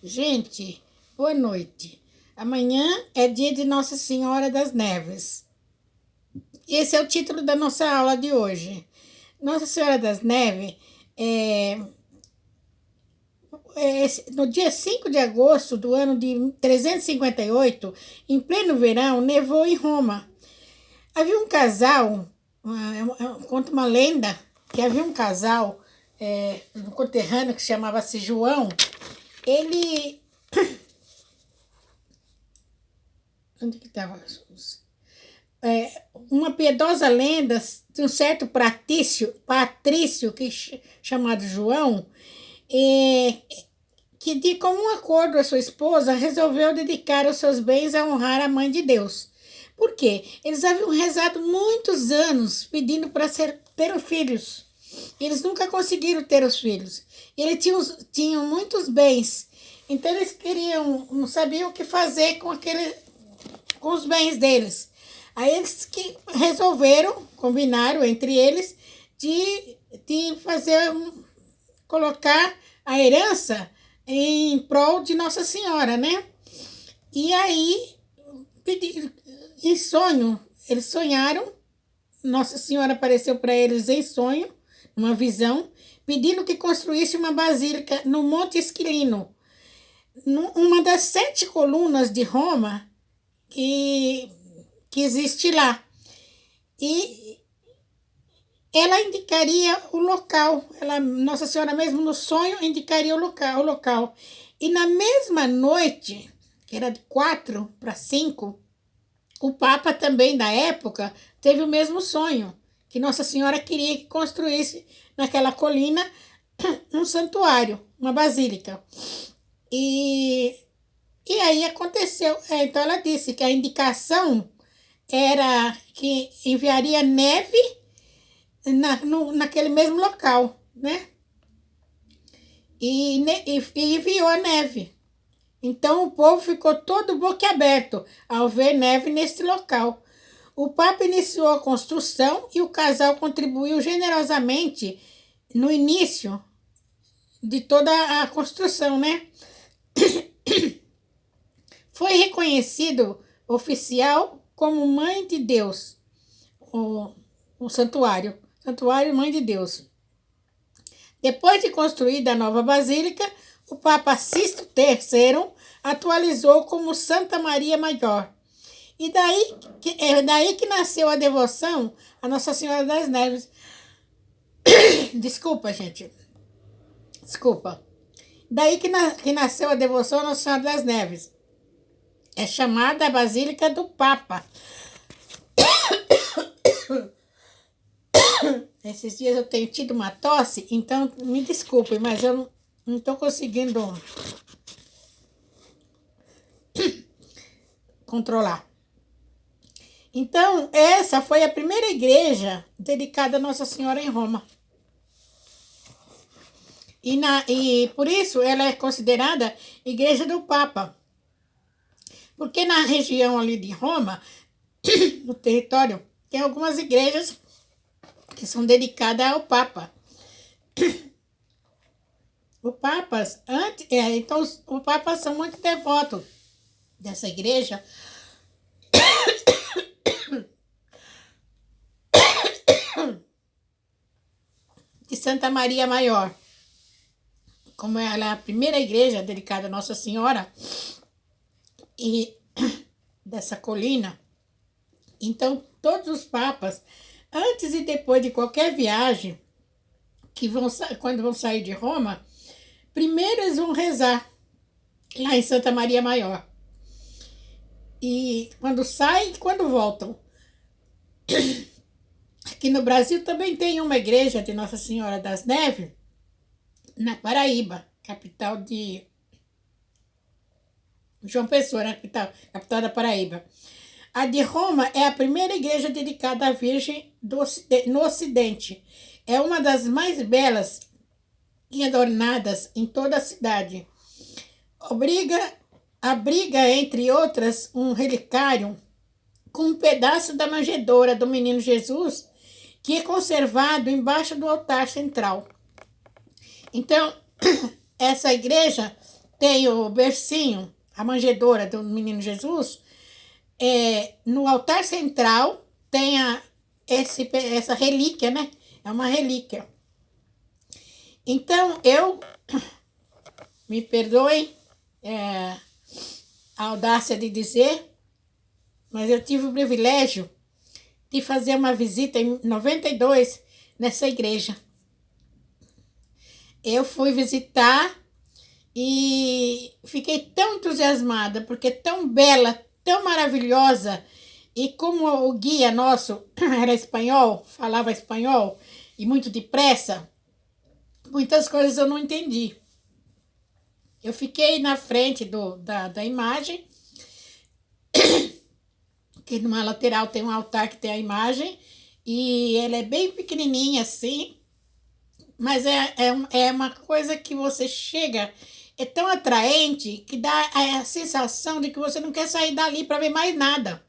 Gente, boa noite. Amanhã é dia de Nossa Senhora das Neves. Esse é o título da nossa aula de hoje. Nossa Senhora das Neves, é, no dia 5 de agosto do ano de 358, em pleno verão, nevou em Roma. Havia um casal, conta uma lenda, que havia um casal, um conterrâneo que chamava-se João. Ele... Onde que estava? Uma piedosa lenda de um certo patrício chamado João, que de comum acordo a sua esposa resolveu dedicar os seus bens a honrar a Mãe de Deus. Por quê? Eles haviam rezado muitos anos pedindo para ter filhos. Eles nunca conseguiram ter os filhos. Eles tinham muitos bens. Então eles não sabiam o que fazer com os bens deles. Aí eles que resolveram, combinaram entre eles, de colocar a herança em prol de Nossa Senhora, né? E aí, em sonho, eles sonharam, Nossa Senhora apareceu para eles em sonho, numa visão, pedindo que construísse uma basílica no Monte Esquilino, uma das 7 colunas de Roma que existe lá. E ela indicaria o local. Nossa Senhora mesmo no sonho indicaria o local. E na mesma noite, que era de 4 para 5, o Papa também da época teve o mesmo sonho, que Nossa Senhora queria que construísse naquela colina um santuário, uma basílica. E aí aconteceu. Então ela disse que a indicação era que enviaria neve naquele mesmo local, né? E enviou a neve. Então o povo ficou todo boquiaberto ao ver neve nesse local. O Papa iniciou a construção e o casal contribuiu generosamente no início de toda a construção, né? Foi reconhecido oficial como Mãe de Deus, o santuário Mãe de Deus. Depois de construída a nova basílica, o Papa Sisto III atualizou como Santa Maria Maior. E daí que nasceu a devoção a Nossa Senhora das Neves. Desculpa, gente. Desculpa. Daí que nasceu a devoção a Nossa Senhora das Neves. É chamada a Basílica do Papa. Esses dias eu tenho tido uma tosse, então me desculpem, mas eu não estou conseguindo controlar. Então, essa foi a primeira igreja dedicada a Nossa Senhora em Roma. E por isso ela é considerada Igreja do Papa. Porque na região ali de Roma, no território, tem algumas igrejas que são dedicadas ao Papa. Então os papas são muito devotos dessa igreja. De Santa Maria Maior. Como ela é a primeira igreja dedicada a Nossa Senhora e dessa colina, então todos os papas, antes e depois de qualquer viagem, quando vão sair de Roma, primeiro eles vão rezar lá em Santa Maria Maior. E quando saem e quando voltam. Aqui no Brasil também tem uma igreja de Nossa Senhora das Neves, na Paraíba, capital de João Pessoa, na capital da Paraíba. A de Roma é a primeira igreja dedicada à Virgem no Ocidente. É uma das mais belas e adornadas em toda a cidade. Abriga, entre outras, um relicário com um pedaço da manjedoura do menino Jesus, que é conservado embaixo do altar central. Então, essa igreja tem o bercinho, a manjedoura do menino Jesus, no altar central tem essa relíquia, né? É uma relíquia. Então, me perdoem a audácia de dizer, mas eu tive o privilégio de fazer uma visita em 92 nessa igreja. Eu fui visitar e fiquei tão entusiasmada, porque é tão bela, tão maravilhosa, e como o guia nosso era espanhol, falava espanhol, e muito depressa, muitas coisas eu não entendi. Eu fiquei na frente da imagem, que numa lateral tem um altar que tem a imagem, e ela é bem pequenininha assim, mas é uma coisa que você chega, é tão atraente que dá a sensação de que você não quer sair dali para ver mais nada.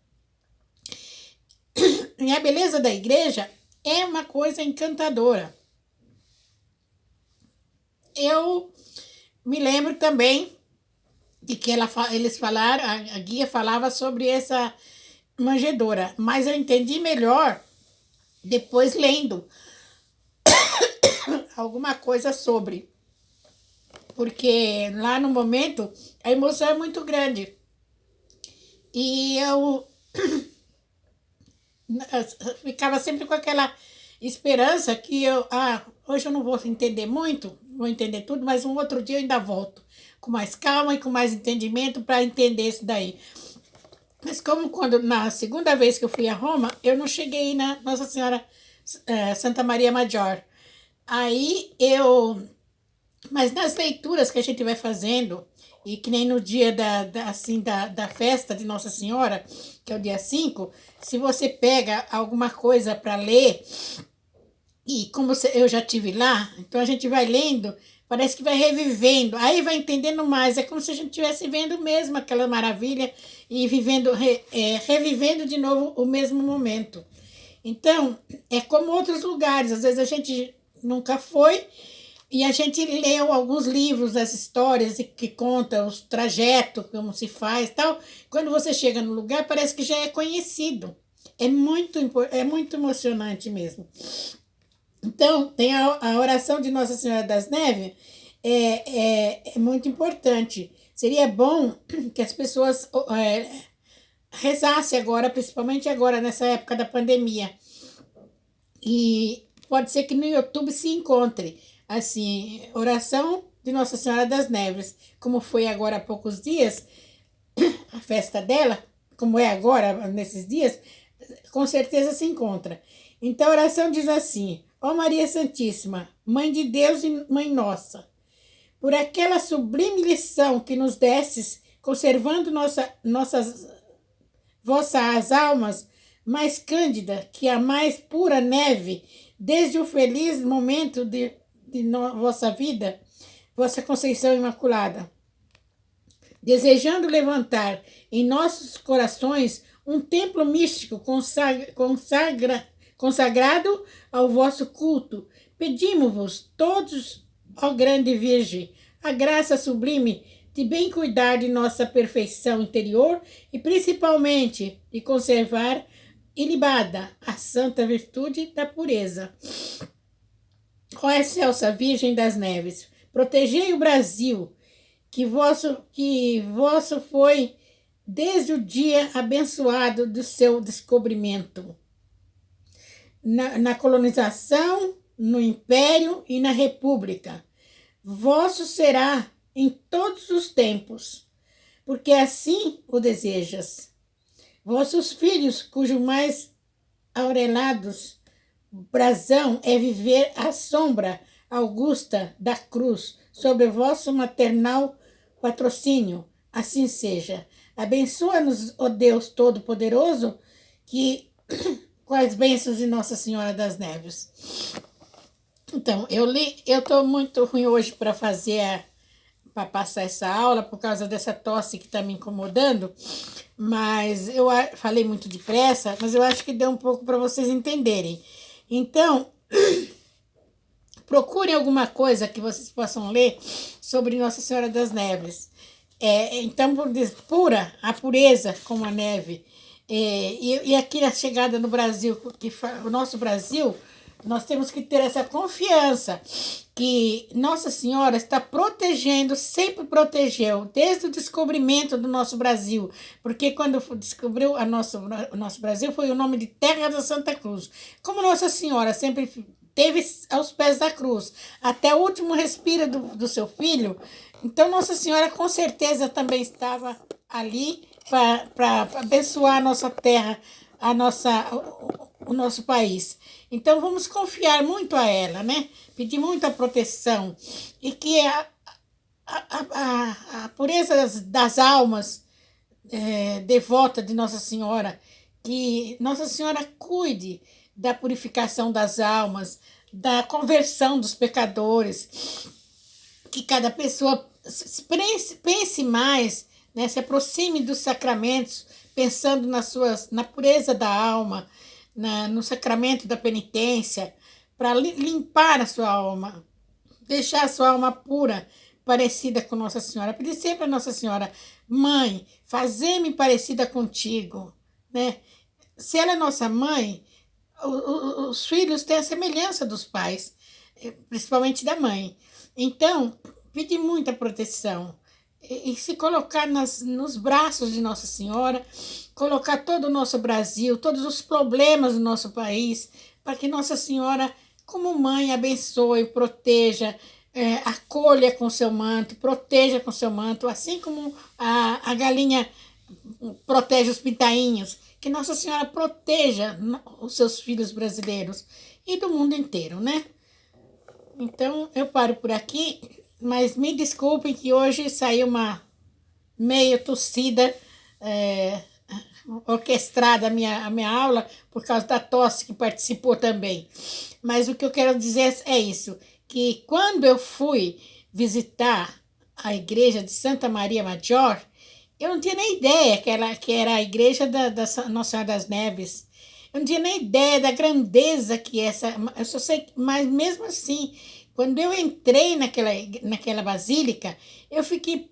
E a beleza da igreja é uma coisa encantadora. Eu me lembro também de que eles falaram, a guia falava sobre essa manjedoura, mas eu entendi melhor depois lendo alguma coisa sobre, porque lá no momento a emoção é muito grande e eu ficava sempre com aquela esperança que hoje eu não vou entender muito, vou entender tudo, mas um outro dia eu ainda volto com mais calma e com mais entendimento para entender isso daí. Mas como quando na segunda vez que eu fui a Roma, eu não cheguei na Nossa Senhora Santa Maria Maggiore. Aí mas nas leituras que a gente vai fazendo, e que nem no dia da festa de Nossa Senhora, que é o dia 5, se você pega alguma coisa para ler, e como eu já tive lá, então a gente vai lendo, parece que vai revivendo, aí vai entendendo mais, é como se a gente estivesse vendo mesmo aquela maravilha e revivendo de novo o mesmo momento. Então, é como outros lugares, às vezes a gente nunca foi, e a gente leu alguns livros, as histórias que contam os trajetos, como se faz tal. Quando você chega no lugar, parece que já é conhecido. É muito emocionante mesmo. Então, tem a oração de Nossa Senhora das Neves, é muito importante. Seria bom que as pessoas rezassem agora, principalmente agora, nessa época da pandemia. E pode ser que no YouTube se encontre, assim, oração de Nossa Senhora das Neves, como foi agora há poucos dias, a festa dela, como é agora, nesses dias, com certeza se encontra. Então a oração diz assim: ó Maria Santíssima, Mãe de Deus e Mãe Nossa, por aquela sublime lição que nos destes, conservando vossas almas mais cândida que a mais pura neve, desde o feliz momento de vossa vida, vossa Conceição Imaculada, desejando levantar em nossos corações um templo místico consagrado ao vosso culto, pedimos-vos todos, ó grande Virgem, a graça sublime de bem cuidar de nossa perfeição interior e principalmente de conservar ilibada a santa virtude da pureza. Ó excelsa Virgem das Neves, protegei o Brasil, que vosso foi desde o dia abençoado do seu descobrimento, na colonização, no império e na república. Vosso será em todos os tempos, porque assim o desejas. Vossos filhos, cujo mais aurelados brasão é viver à sombra augusta da cruz, sobre vosso maternal patrocínio, assim seja. Abençoa-nos, ó Deus Todo-Poderoso, que com as bênçãos de Nossa Senhora das Neves. Então, eu estou muito ruim hoje para passar essa aula por causa dessa tosse que está me incomodando, mas eu falei muito depressa, mas eu acho que deu um pouco para vocês entenderem. Então, procurem alguma coisa que vocês possam ler sobre Nossa Senhora das Neves. Então, pura, a pureza como a neve. E aqui na chegada no Brasil, o nosso Brasil, nós temos que ter essa confiança que Nossa Senhora está protegendo, sempre protegeu, desde o descobrimento do nosso Brasil, porque quando descobriu o nosso Brasil foi o nome de Terra da Santa Cruz. Como Nossa Senhora sempre teve aos pés da cruz, até o último respiro do seu filho, então Nossa Senhora com certeza também estava ali para abençoar a nossa terra, o nosso país. Então vamos confiar muito a ela, né? Pedir muita proteção e que a pureza das almas devota de Nossa Senhora, que Nossa Senhora cuide da purificação das almas, da conversão dos pecadores, que cada pessoa pense mais, né, se aproxime dos sacramentos, pensando na pureza da alma, no sacramento da penitência, para limpar a sua alma, deixar a sua alma pura, parecida com Nossa Senhora. Pedir sempre a Nossa Senhora, Mãe, fazei-me parecida contigo, né? Se ela é nossa mãe, os filhos têm a semelhança dos pais, principalmente da mãe. Então, pedir muita proteção e se colocar nos braços de Nossa Senhora, colocar todo o nosso Brasil, todos os problemas do nosso país, para que Nossa Senhora, como mãe, abençoe, proteja, acolha com seu manto, proteja com seu manto, assim como a galinha protege os pintainhos, que Nossa Senhora proteja os seus filhos brasileiros e do mundo inteiro, né? Então, eu paro por aqui, mas me desculpem que hoje saiu uma meio tossida, orquestrada a minha aula, por causa da tosse que participou também. Mas o que eu quero dizer é isso, que quando eu fui visitar a igreja de Santa Maria Maggiore, eu não tinha nem ideia que era a igreja da Nossa Senhora das Neves. Eu não tinha nem ideia da grandeza que essa. Eu só sei, mas mesmo assim, quando eu entrei naquela basílica, eu fiquei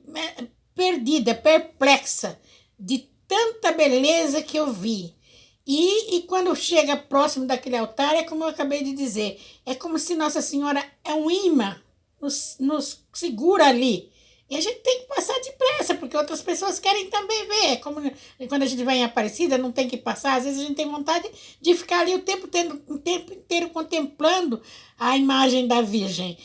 perdida, perplexa de tanta beleza que eu vi. E quando chega próximo daquele altar, é como eu acabei de dizer, é como se Nossa Senhora é um imã, nos segura ali. E a gente tem que passar depressa, porque outras pessoas querem também ver. É como quando a gente vai em Aparecida, não tem que passar. Às vezes a gente tem vontade de ficar ali o tempo inteiro contemplando a imagem da Virgem.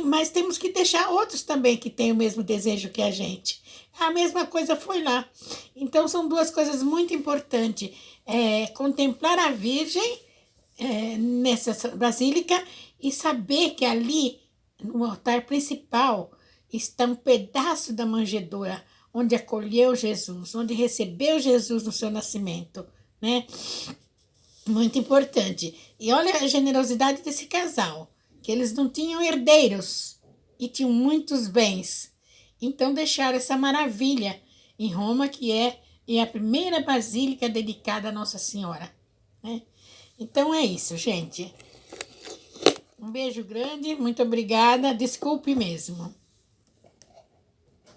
Mas temos que deixar outros também que têm o mesmo desejo que a gente. A mesma coisa foi lá. Então são duas coisas muito importantes. Contemplar a Virgem nessa basílica e saber que ali, no altar principal, está um pedaço da manjedoura onde acolheu Jesus, onde recebeu Jesus no seu nascimento, né? Muito importante. E olha a generosidade desse casal, que eles não tinham herdeiros e tinham muitos bens. Então deixaram essa maravilha em Roma, que é a primeira basílica dedicada a Nossa Senhora, né? Então é isso, gente. Um beijo grande, muito obrigada. Desculpe mesmo.